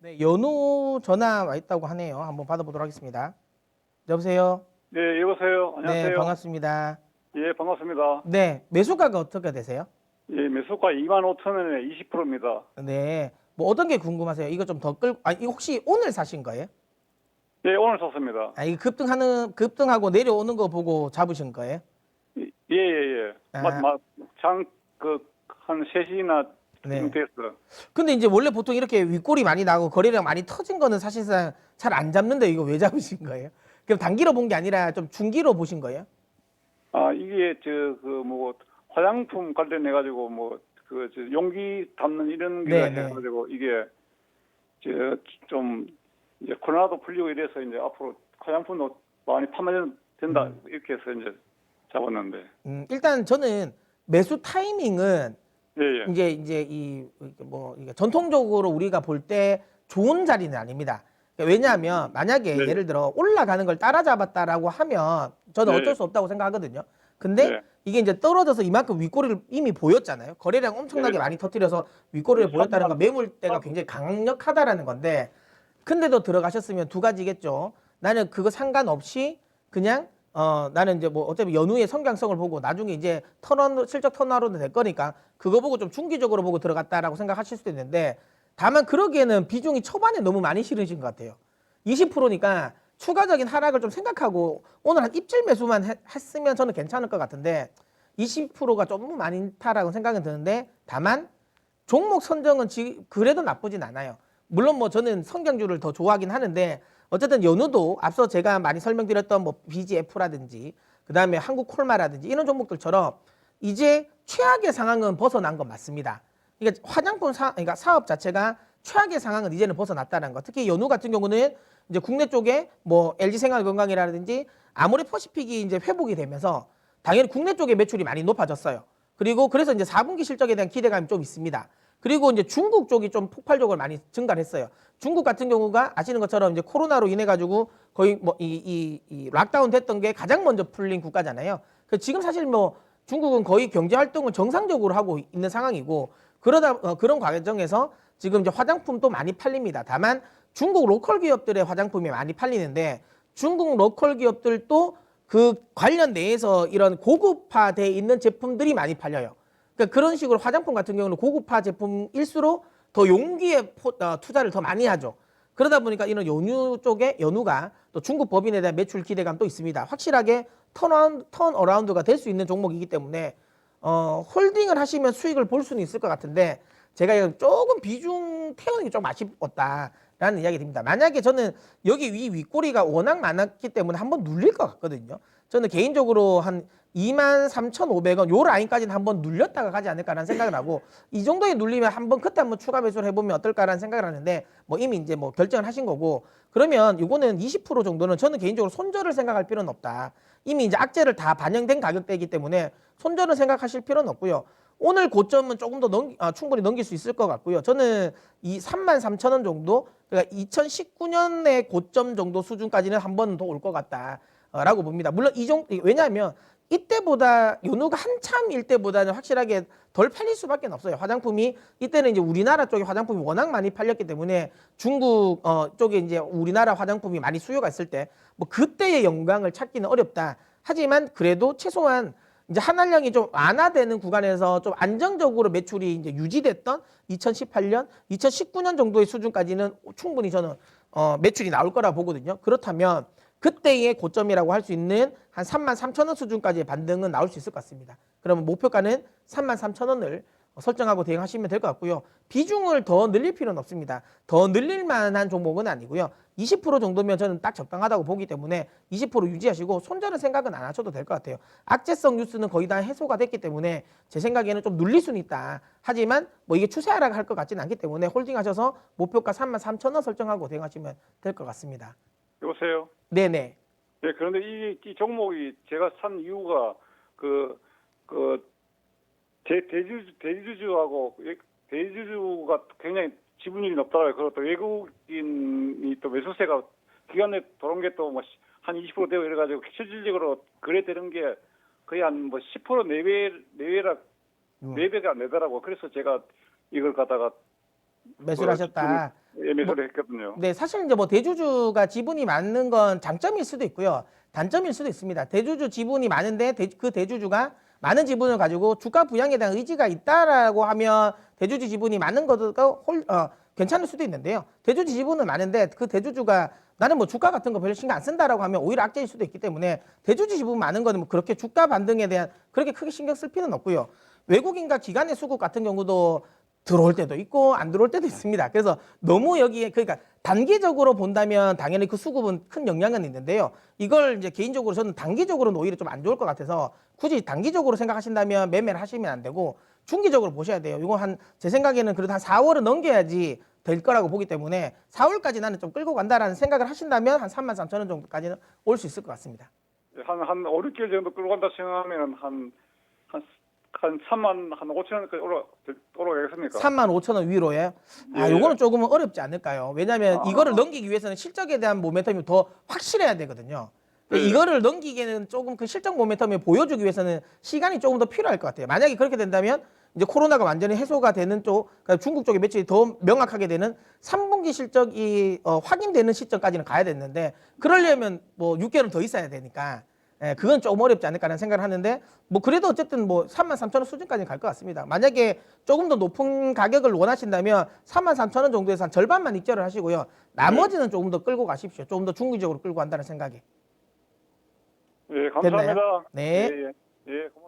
네, 연우 전화 와 있다고 하네요. 한번 받아보도록 하겠습니다. 여보세요? 네, 여보세요. 네, 안녕하세요. 반갑습니다. 예, 반갑습니다. 네, 매수가가 어떻게 되세요? 예, 매수가 25,000원에 20%입니다. 네, 뭐 어떤 게 궁금하세요? 이거 좀 더 이거 혹시 오늘 사신 거예요? 예, 오늘 샀습니다. 이거 급등하고 내려오는 거 보고 잡으신 거예요? 예, 예, 예. 아, 한 3시나 좀 네. 됐어. 근데 이제 원래 보통 이렇게 윗골이 많이 나고 거래량 많이 터진 거는 사실상 잘 안 잡는데 이거 왜 잡으신 거예요? 그럼 단기로 본 게 아니라 좀 중기로 보신 거예요? 아, 이게 화장품 관련해가지고 용기 담는 이런 게 네, 네. 해가지고 이게 이제 코로나도 풀리고 이래서 이제 앞으로 화장품도 많이 판매된다 이렇게 해서 이제 잡았는데. 일단 저는 매수 타이밍은 예, 예. 이제 이게 전통적으로 우리가 볼 때 좋은 자리는 아닙니다. 그러니까 왜냐하면 만약에 네, 예를 들어 올라가는 걸 따라잡았다라고 하면 저는 네, 어쩔 수 없다고 생각하거든요. 근데 네. 이게 이제 떨어져서 이만큼 윗꼬리를 이미 보였잖아요. 거래량 엄청나게 네. 많이 터뜨려서 윗꼬리를 보였다는 건 매물대가 굉장히 강력하다라는 건데, 근데도 들어가셨으면 두 가지겠죠. 나는 그거 상관없이 그냥 나는 이제 뭐 어차피 연후의 성장성을 보고 나중에 이제 실적 턴어라운드 될 거니까 그거 보고 좀 중기적으로 보고 들어갔다라고 생각하실 수도 있는데, 다만 그러기에는 비중이 초반에 너무 많이 실으신 것 같아요. 20%니까 추가적인 하락을 좀 생각하고 오늘 한 입질 매수만 했으면 저는 괜찮을 것 같은데 20%가 좀 많다라고 생각은 드는데, 다만 종목 선정은 그래도 나쁘진 않아요. 물론 뭐 저는 성장주를 더 좋아하긴 하는데 어쨌든 연우도 앞서 제가 많이 설명드렸던 뭐 BGF라든지 그다음에 한국콜마라든지 이런 종목들처럼 이제 최악의 상황은 벗어난 건 맞습니다. 그러니까 그러니까 사업 자체가 최악의 상황은 이제는 벗어났다는 거. 특히 연우 같은 경우는 이제 국내 쪽에 뭐 LG생활건강이라든지 아모레퍼시픽이 이제 회복이 되면서 당연히 국내 쪽의 매출이 많이 높아졌어요. 그리고 그래서 이제 4분기 실적에 대한 기대감이 좀 있습니다. 그리고 이제 중국 쪽이 좀 폭발적으로 많이 증가를 했어요. 중국 같은 경우가 아시는 것처럼 이제 코로나로 인해 가지고 거의 뭐 이 락다운 됐던 게 가장 먼저 풀린 국가잖아요. 그 지금 사실 뭐 중국은 거의 경제 활동을 정상적으로 하고 있는 상황이고, 그런 과정에서 지금 이제 화장품도 많이 팔립니다. 다만 중국 로컬 기업들의 화장품이 많이 팔리는데 중국 로컬 기업들도 그 관련 내에서 이런 고급화돼 있는 제품들이 많이 팔려요. 그러니까 그런 식으로 화장품 같은 경우는 고급화 제품일수록 더 용기에 투자를 더 많이 하죠. 그러다 보니까 이런 연우가 또 중국 법인에 대한 매출 기대감도 있습니다. 확실하게 턴어라운드가 될 수 있는 종목이기 때문에 홀딩을 하시면 수익을 볼 수는 있을 것 같은데, 제가 조금 비중 태우는 게 좀 아쉽었다라는 이야기 드립니다. 만약에 저는 여기 윗꼬리가 워낙 많았기 때문에 한번 눌릴 것 같거든요. 저는 개인적으로 한 23,500원 요 라인까지는 한번 눌렸다가 가지 않을까라는 생각을 하고, 이 정도에 눌리면 그때 한번 추가 매수를 해보면 어떨까라는 생각을 하는데, 뭐 이미 이제 뭐 결정을 하신 거고, 그러면 이거는 20% 정도는 저는 개인적으로 손절을 생각할 필요는 없다. 이미 이제 악재를 다 반영된 가격대이기 때문에 손절을 생각하실 필요는 없고요. 오늘 고점은 조금 더 충분히 넘길 수 있을 것 같고요. 저는 이 33,000원 정도, 그러니까 2019년의 고점 정도 수준까지는 한 번 더 올 것 같다라고 봅니다. 물론 왜냐하면 이때보다 연우가 한참일 때보다는 확실하게 덜 팔릴 수밖에 없어요. 화장품이 이때는 이제 우리나라 쪽에 화장품이 워낙 많이 팔렸기 때문에 중국 쪽에 이제 우리나라 화장품이 많이 수요가 있을 때 뭐 그때의 영광을 찾기는 어렵다. 하지만 그래도 최소한 이제 한알령이 좀 완화되는 구간에서 좀 안정적으로 매출이 이제 유지됐던 2018년, 2019년 정도의 수준까지는 충분히 저는 매출이 나올 거라 보거든요. 그렇다면 그때의 고점이라고 할 수 있는 한 33,000원 수준까지의 반등은 나올 수 있을 것 같습니다. 그러면 목표가는 33,000원을 설정하고 대응하시면 될 것 같고요. 비중을 더 늘릴 필요는 없습니다. 더 늘릴 만한 종목은 아니고요. 20% 정도면 저는 딱 적당하다고 보기 때문에 20% 유지하시고 손절은 생각은 안 하셔도 될 것 같아요. 악재성 뉴스는 거의 다 해소가 됐기 때문에 제 생각에는 좀 눌릴 수는 있다. 하지만 뭐 이게 추세 하락할 것 같지는 않기 때문에 홀딩하셔서 목표가 33,000원 설정하고 대응하시면 될 것 같습니다. 여보세요. 네네. 네, 그런데 이 종목이 제가 산 이유가 대주주하고 대주주가 굉장히 지분율이 높더라고요. 그리고 또 외국인이 또 매수세가 기관에 들어온 게 또 뭐 한 20% 되고 이래가지고 실질적으로 거래되는 게 거의 한 뭐 10% 내외라 4배가 안 되더라고. 그래서 제가 이걸 갖다가 매수를 하셨다. 매수를 했거든요. 네, 사실 이제 뭐 대주주가 지분이 많은 건 장점일 수도 있고요. 단점일 수도 있습니다. 대주주 지분이 많은데 그 대주주가 많은 지분을 가지고 주가 부양에 대한 의지가 있다라고 하면 대주주 지분이 많은 것도 괜찮을 수도 있는데요. 대주주 지분은 많은데 그 대주주가 나는 뭐 주가 같은 거 별로 신경 안 쓴다라고 하면 오히려 악재일 수도 있기 때문에 대주주 지분 많은 거는 뭐 그렇게 주가 반등에 대한 그렇게 크게 신경 쓸 필요는 없고요. 외국인과 기관의 수급 같은 경우도 들어올 때도 있고 안 들어올 때도 있습니다. 그래서 너무 여기에 그러니까 단기적으로 본다면 당연히 그 수급은 큰 영향은 있는데요. 이걸 이제 개인적으로 저는 단기적으로는 오히려 좀 안 좋을 것 같아서 굳이 단기적으로 생각하신다면 매매를 하시면 안 되고 중기적으로 보셔야 돼요. 이거 제 생각에는 그래도 한 4월은 넘겨야지 될 거라고 보기 때문에 4월까지 나는 좀 끌고 간다라는 생각을 하신다면 한 33,000원 정도까지는 올 수 있을 것 같습니다. 한 5, 6개월 정도 끌고 간다 생각하면 한 3만 한 5천 원까지 올라가겠습니까? 35,000원 위로에 예. 요거는 조금은 어렵지 않을까요? 왜냐하면 이거를 넘기기 위해서는 실적에 대한 모멘텀이 더 확실해야 되거든요. 이거를 넘기기에는 조금 그 실적 모멘텀을 보여주기 위해서는 시간이 조금 더 필요할 것 같아요. 만약에 그렇게 된다면 이제 코로나가 완전히 해소가 되는 쪽, 그러니까 중국 쪽의 매출이 더 명확하게 되는 3분기 실적이 확인되는 시점까지는 가야 됐는데 그러려면 뭐 6개월은 더 있어야 되니까 그건 조금 어렵지 않을까라는 생각을 하는데 뭐 그래도 어쨌든 뭐 33,000원 수준까지는 갈 것 같습니다. 만약에 조금 더 높은 가격을 원하신다면 33,000원 정도에서 한 절반만 익절을 하시고요. 나머지는 조금 더 끌고 가십시오. 조금 더 중기적으로 끌고 간다는 생각에. 예, 감사합니다. 됐나요? 네. 예, 예. 예, 고맙습니다.